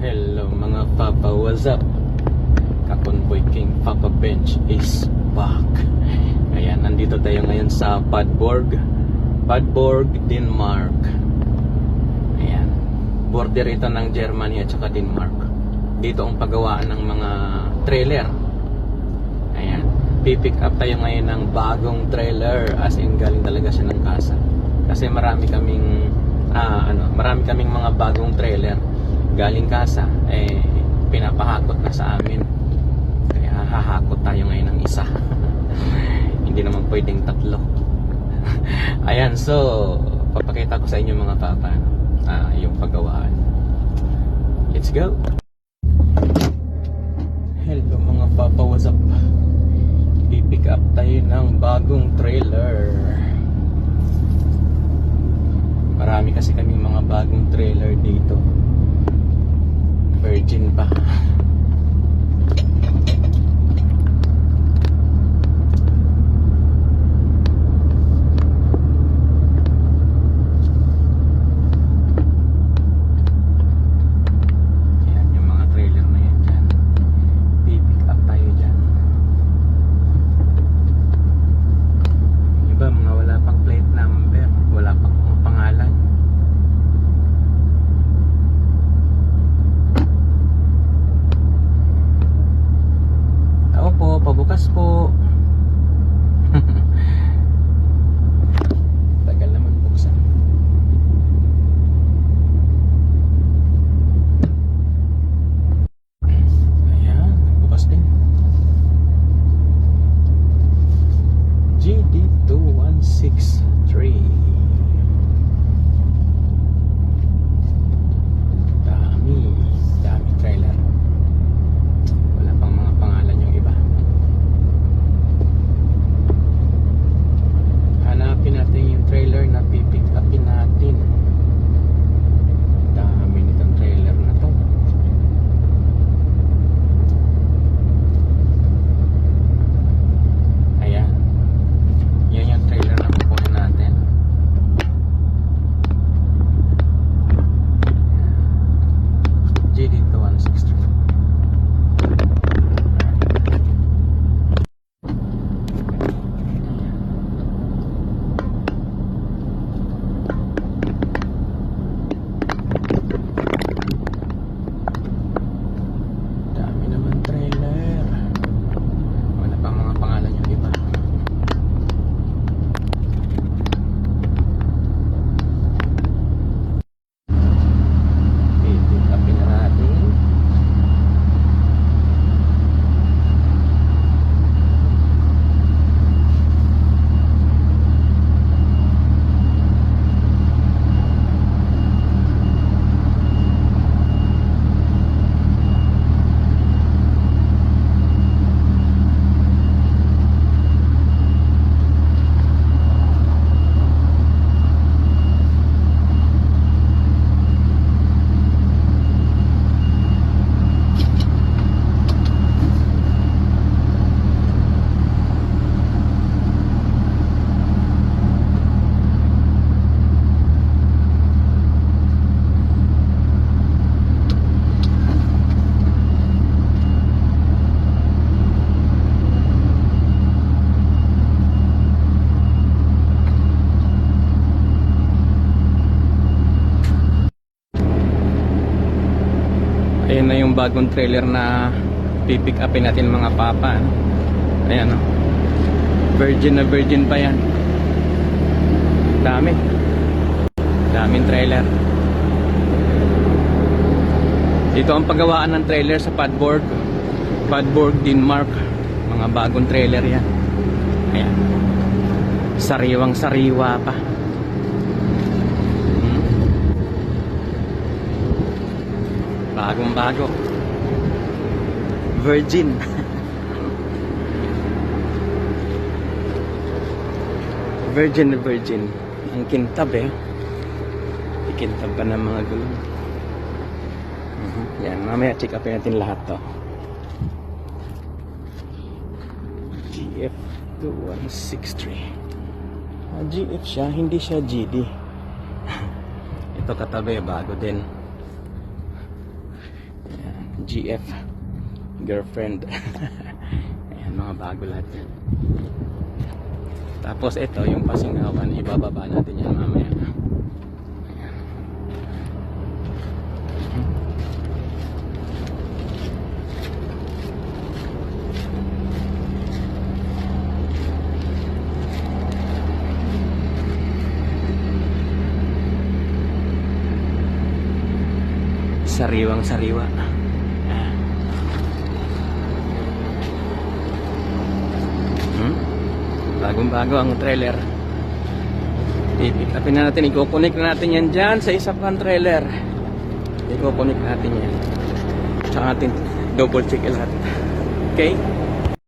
Hello mga Papa, what's up? Kakonvoy King Papa Bench is back. Ayan, nandito tayo ngayon sa Padborg, Denmark. Ayan, border ito ng Germany at saka Denmark. Dito ang paggawaan ng mga trailer. Ayan, pipick up tayo ngayon ng bagong trailer, as in galing talaga siya ng kasa. Kasi marami kaming mga bagong trailer galing kasa, pinapahakot na sa amin. Kaya hahakot tayo ngayon ng isa. Hindi naman pwedeng tatlo. Ayan, so papakita ko sa inyo mga papa yung paggawaan. Let's go. Hello mga papa, what's up? Pipick up tayo ng bagong trailer. Marami kasi kaming mga bagong trailer dito. Virgin pa. Ayan, yung mga trailer na yan dyan. Pipick up tayo dyan. Iba mga wala pang plate number, wala pang mga pangalan. Pabukas po. Tagal naman buksan. Ayan, bukas din. GD2163. Dami trailer. Wala pang mga pangalan yung iba. Hanapin natin yung trailer na pipick upin natin. Dami nitong trailer na to. Ayan, yan yung trailer na kukunin natin. GD2163. Ayan na yung bagong trailer na pipick upin natin mga papa. Ayan o. Virgin na virgin pa yan. Daming trailer. Dito ang paggawaan ng trailer sa Padborg, Denmark. Mga bagong trailer yan. Ayan. Sariwang sariwa pa. Bagong bago. Virgin. Virgin na virgin. Ang kintab ikintab pa ng mga gulong. Yan, mamaya check upin natin lahat to. GF2163. GF siya, hindi siya GD. Ito katabi, bago din. GF girlfriend. Ayan, mga bago lahat yan. Tapos ito yung pasingawan, ibababa natin yan mamaya. Ayan. Sariwang sariwa. Bagong bago ang trailer. I-pick upin na natin, i-connect na natin yan dyan sa isa pang trailer. I-connect natin yan. Tsaka natin double check lahat. Okay?